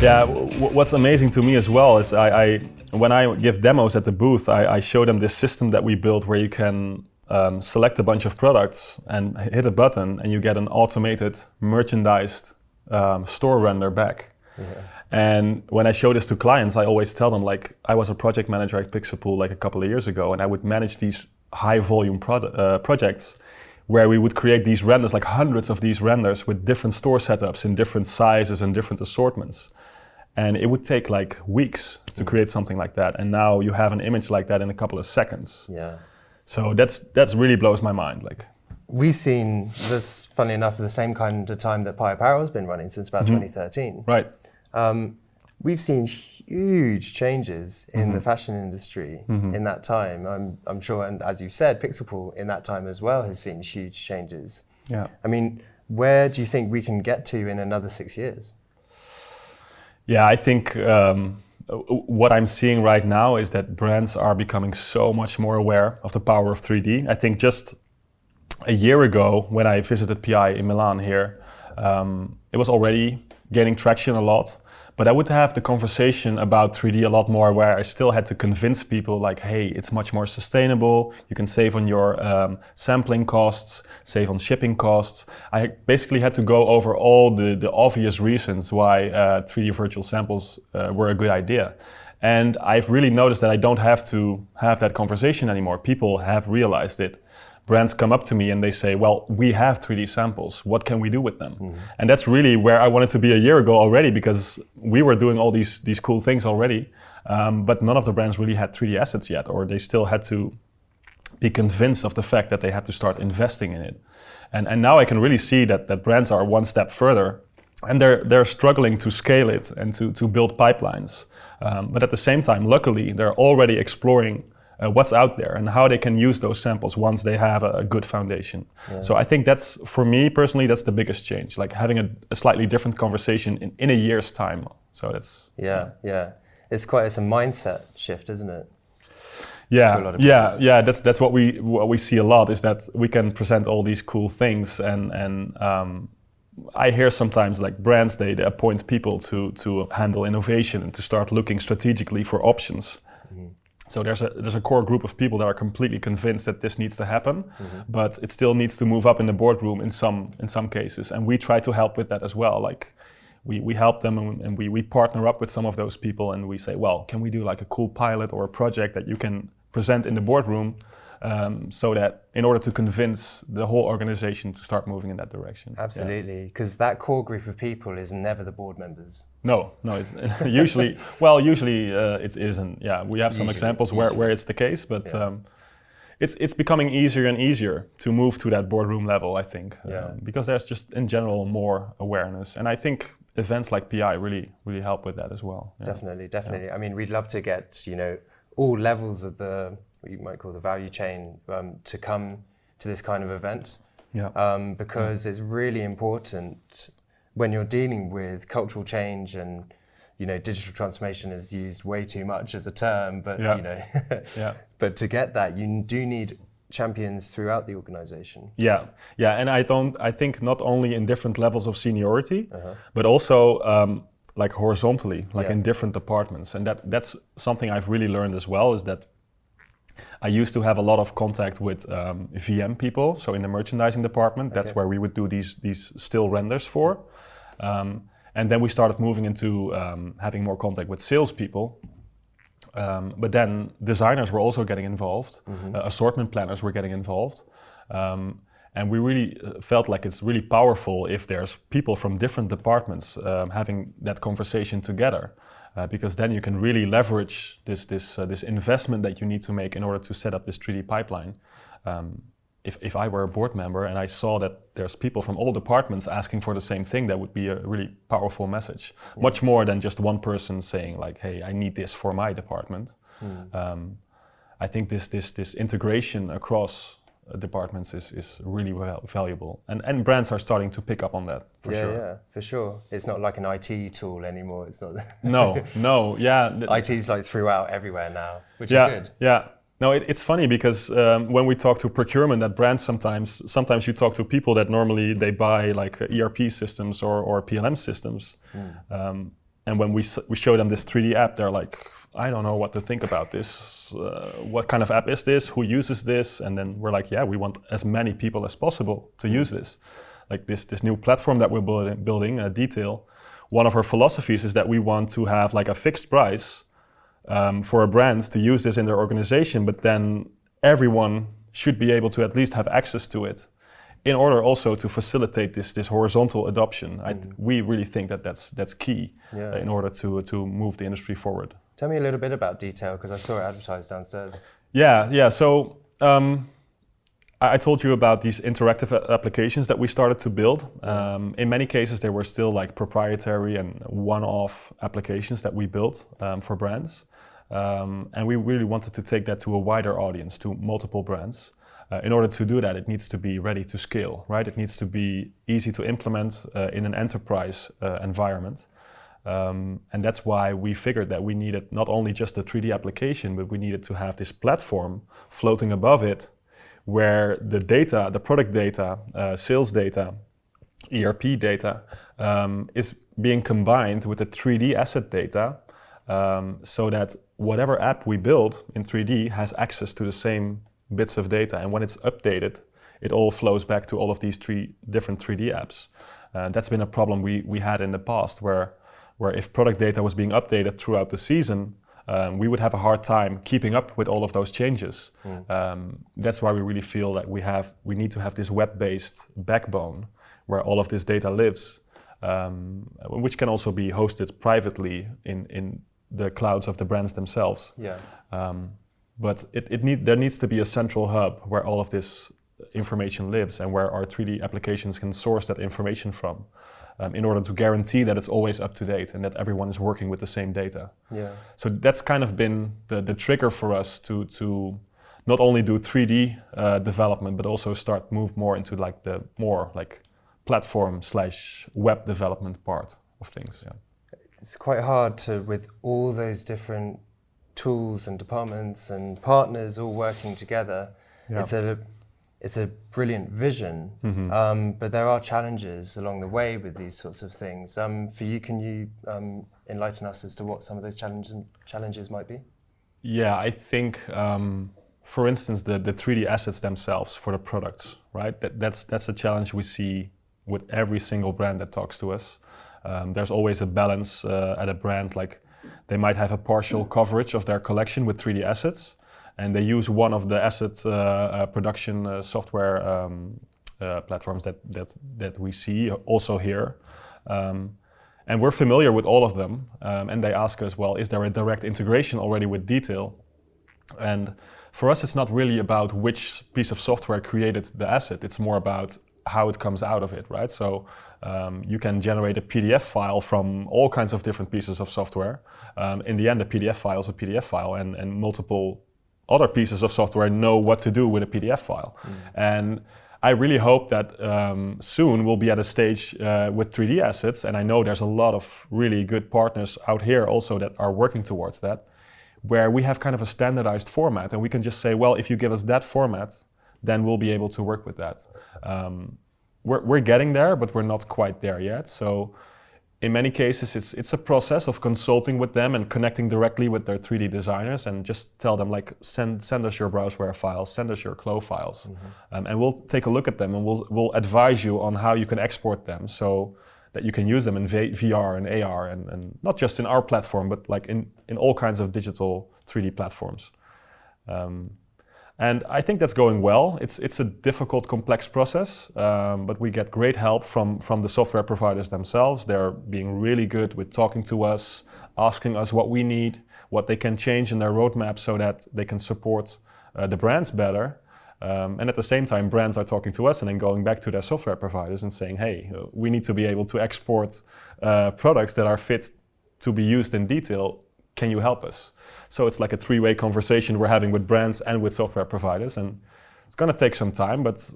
Yeah, what's amazing to me as well is when I give demos at the booth, I show them this system that we built where you can select a bunch of products and hit a button and you get an automated merchandised store render back. Yeah. And when I show this to clients, I always tell them, like, I was a project manager at Pixelpool like a couple of years ago, and I would manage these high volume projects where we would create these renders, like hundreds of these renders with different store setups in different sizes and different assortments. And it would take like weeks to create something like that. And now you have an image like that in a couple of seconds. Yeah. So that's really blows my mind. Like, we've seen this, funnily enough, the same kind of time that Pi Apparel has been running since about 2013. Right. We've seen huge changes in the fashion industry in that time. I'm sure, and as you said, Pixelpool in that time as well has seen huge changes. Yeah. I mean, where do you think we can get to in another 6 years? Yeah, I think what I'm seeing right now is that brands are becoming so much more aware of the power of 3D. I think just a year ago when I visited PI in Milan here, it was already gaining traction a lot. But I would have the conversation about 3D a lot more where I still had to convince people like, hey, it's much more sustainable. You can save on your sampling costs, save on shipping costs. I basically had to go over all the obvious reasons why 3D virtual samples were a good idea. And I've really noticed that I don't have to have that conversation anymore. People have realized it. Brands come up to me and they say, well, we have 3D samples. What can we do with them? And that's really where I wanted to be a year ago already, because we were doing all these cool things already, but none of the brands really had 3D assets yet, or they still had to be convinced of the fact that they had to start investing in it. And now I can really see that brands are one step further, and they're struggling to scale it and to build pipelines. But at the same time, luckily, they're already exploring what's out there and how they can use those samples once they have a good foundation. Yeah. So I think that's, for me personally, that's the biggest change, like having a slightly different conversation in a year's time. So that's... Yeah. It's a mindset shift, isn't it? Yeah, that's what we see a lot, is that we can present all these cool things and I hear sometimes like brands, they appoint people to handle innovation and to start looking strategically for options. So there's a core group of people that are completely convinced that this needs to happen, but it still needs to move up in the boardroom in some cases, and we try to help with that as well. Like we help them and we partner up with some of those people, and we say, well, can we do like a cool pilot or a project that you can present in the boardroom, so that in order to convince the whole organization to start moving in that direction. Absolutely, because that core group of people is never the board members. No, it's usually it isn't. Yeah, we have some examples where it's the case, but it's becoming easier and easier to move to that boardroom level, I think, because there's just in general more awareness, and I think events like PI really help with that as well. Yeah. Definitely. Yeah. I mean, we'd love to get all levels of what you might call the value chain to come to this kind of event, because it's really important when you're dealing with cultural change, and digital transformation is used way too much as a term, but but to get that, you do need champions throughout the organization. And I think not only in different levels of seniority, but also like horizontally, like in different departments, and that's something I've really learned as well, is that I used to have a lot of contact with VM people, so in the merchandising department, that's where we would do these still renders for. And then we started moving into having more contact with salespeople. But then designers were also getting involved, assortment planners were getting involved. And we really felt like it's really powerful if there's people from different departments having that conversation together. Because then you can really leverage this investment that you need to make in order to set up this 3D pipeline. If I were a board member and I saw that there's people from all departments asking for the same thing, that would be a really powerful message. Much more than just one person saying like, hey, I need this for my department. I think this integration across departments is really valuable, and brands are starting to pick up on that for sure. Yeah, for sure. It's not like an IT tool anymore. It's not. No, yeah. IT's like throughout everywhere now, which is good. Yeah. No, it's funny because when we talk to procurement at brands, sometimes you talk to people that normally they buy like ERP systems or PLM systems. And when we show them this 3D app, they're like, I don't know what to think about this. What kind of app is this? Who uses this? And then we're like, yeah, we want as many people as possible to use this. Like this new platform that we're building, Detail. One of our philosophies is that we want to have like a fixed price for a brand to use this in their organization, but then everyone should be able to at least have access to it in order also to facilitate this horizontal adoption. We really think that that's key in order to move the industry forward. Tell me a little bit about Detail, because I saw it advertised downstairs. Yeah. So I told you about these interactive applications that we started to build. In many cases, they were still like proprietary and one-off applications that we built for brands. And we really wanted to take that to a wider audience, to multiple brands. In order to do that, it needs to be ready to scale, right? It needs to be easy to implement in an enterprise environment. And that's why we figured that we needed not only just a 3D application, but we needed to have this platform floating above it where the data, the product data, sales data, ERP data is being combined with the 3D asset data so that whatever app we build in 3D has access to the same bits of data. And when it's updated, it all flows back to all of these three different 3D apps. That's been a problem we had in the past where if product data was being updated throughout the season, we would have a hard time keeping up with all of those changes. That's why we really feel that we need to have this web-based backbone where all of this data lives, which can also be hosted privately in the clouds of the brands themselves. But there needs to be a central hub where all of this information lives and where our 3D applications can source that information from. In order to guarantee that it's always up to date and that everyone is working with the same data. So that's kind of been the trigger for us to not only do 3D development, but also move more into like the more like platform/web development part of things. It's quite hard with all those different tools and departments and partners all working together. It's a brilliant vision, but there are challenges along the way with these sorts of things. For you, can you enlighten us as to what some of those challenges might be? Yeah, I think, for instance, the 3D assets themselves for the products, right? That's a challenge we see with every single brand that talks to us. There's always a balance at a brand, like they might have a partial coverage of their collection with 3D assets, and they use one of the asset production software platforms that we see also here. And we're familiar with all of them, and they ask us, well, is there a direct integration already with Detail? And for us, it's not really about which piece of software created the asset, it's more about how it comes out of it, right? So you can generate a PDF file from all kinds of different pieces of software. In the end, a PDF file is a PDF file, and multiple other pieces of software know what to do with a PDF file. And I really hope that soon we'll be at a stage with 3D assets, and I know there's a lot of really good partners out here also that are working towards that, where we have kind of a standardized format, and we can just say, well, if you give us that format, then we'll be able to work with that. We're getting there, but we're not quite there yet. So in many cases, it's a process of consulting with them and connecting directly with their 3D designers, and just tell them, like, send us your browseware files, send us your Clo files, and we'll take a look at them, and we'll advise you on how you can export them so that you can use them in VR and AR, and not just in our platform, but like in all kinds of digital 3D platforms. And I think that's going well. It's a difficult, complex process, but we get great help from the software providers themselves. They're being really good with talking to us, asking us what we need, what they can change in their roadmap so that they can support the brands better. And at the same time, brands are talking to us and then going back to their software providers and saying, hey, we need to be able to export products that are fit to be used in Detail. Can you help us? So it's like a three-way conversation we're having with brands and with software providers, and it's going to take some time, but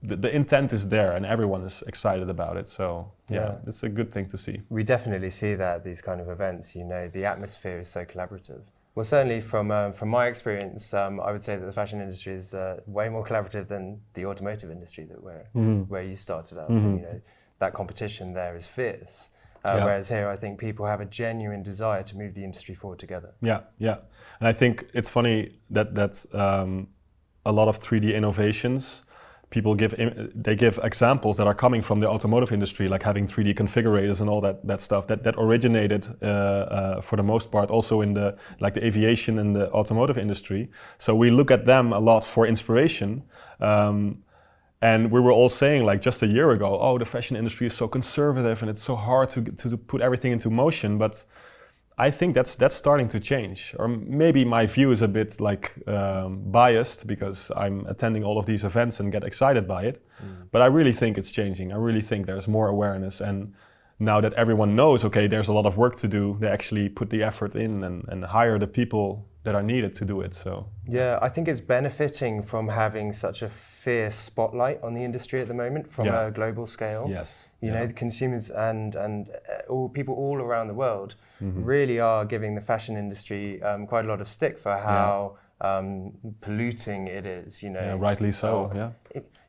the intent is there and everyone is excited about it. So yeah, it's a good thing to see. We definitely see that at these kind of events. You know, the atmosphere is so collaborative. Well, certainly from my experience, I would say that the fashion industry is way more collaborative than the automotive industry where you started out. And, you know, that competition there is fierce. Whereas here, I think people have a genuine desire to move the industry forward together. Yeah, yeah. And I think it's funny that a lot of 3D innovations, people give examples that are coming from the automotive industry, like having 3D configurators and all that stuff that originated for the most part also in the aviation and the automotive industry. So we look at them a lot for inspiration. And we were all saying, like just a year ago, oh, the fashion industry is so conservative and it's so hard to put everything into motion. But I think that's starting to change. Or maybe my view is a bit biased because I'm attending all of these events and get excited by it. But I really think it's changing. I really think there's more awareness. And now that everyone knows, okay, there's a lot of work to do, they actually put the effort in and hire the people that are needed to do it. So yeah, I think it's benefiting from having such a fierce spotlight on the industry at the moment from a global scale. Yes, you know, the consumers and all people all around the world really are giving the fashion industry quite a lot of stick for how polluting it is. You know, rightly so.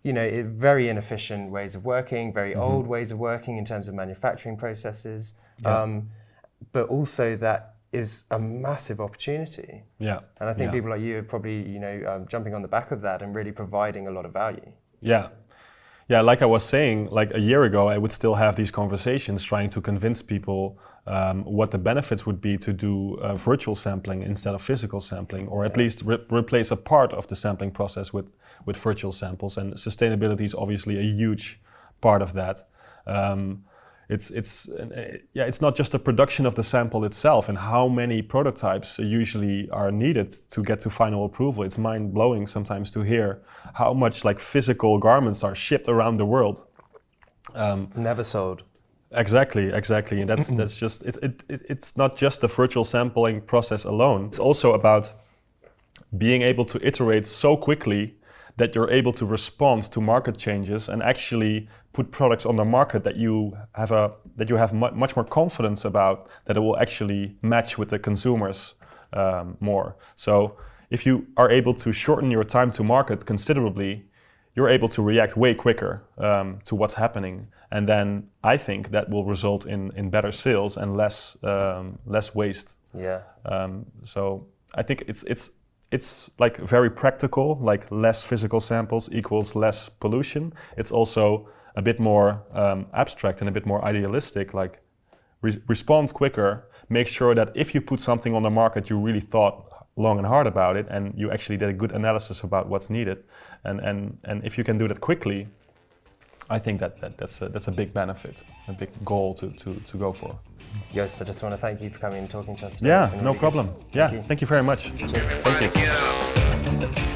Very inefficient ways of working, very old ways of working in terms of manufacturing processes, but also that is a massive opportunity. Yeah. And I think people like you are probably, jumping on the back of that and really providing a lot of value. Yeah. Yeah, like I was saying, like a year ago, I would still have these conversations trying to convince people what the benefits would be to do virtual sampling instead of physical sampling, or at least replace a part of the sampling process with virtual samples. And sustainability is obviously a huge part of that. It's not just the production of the sample itself and how many prototypes usually are needed to get to final approval. It's mind-blowing sometimes to hear how much physical garments are shipped around the world. Never sold. Exactly, and that's just it's not just the virtual sampling process alone. It's also about being able to iterate so quickly that you're able to respond to market changes and actually put products on the market that you have much more confidence about, that it will actually match with the consumers more. So if you are able to shorten your time to market considerably, you're able to react way quicker to what's happening, and then I think that will result in better sales and less waste. Yeah. So I think it's very practical, less physical samples equals less pollution. It's also a bit more abstract and a bit more idealistic, respond quicker, make sure that if you put something on the market, you really thought long and hard about it and you actually did a good analysis about what's needed. And if you can do that quickly, I think that's a big benefit, a big goal to go for. Joost, I just want to thank you for coming and talking to us today. Yeah, no problem. Yeah, thank you very much. Cheers. Thank you.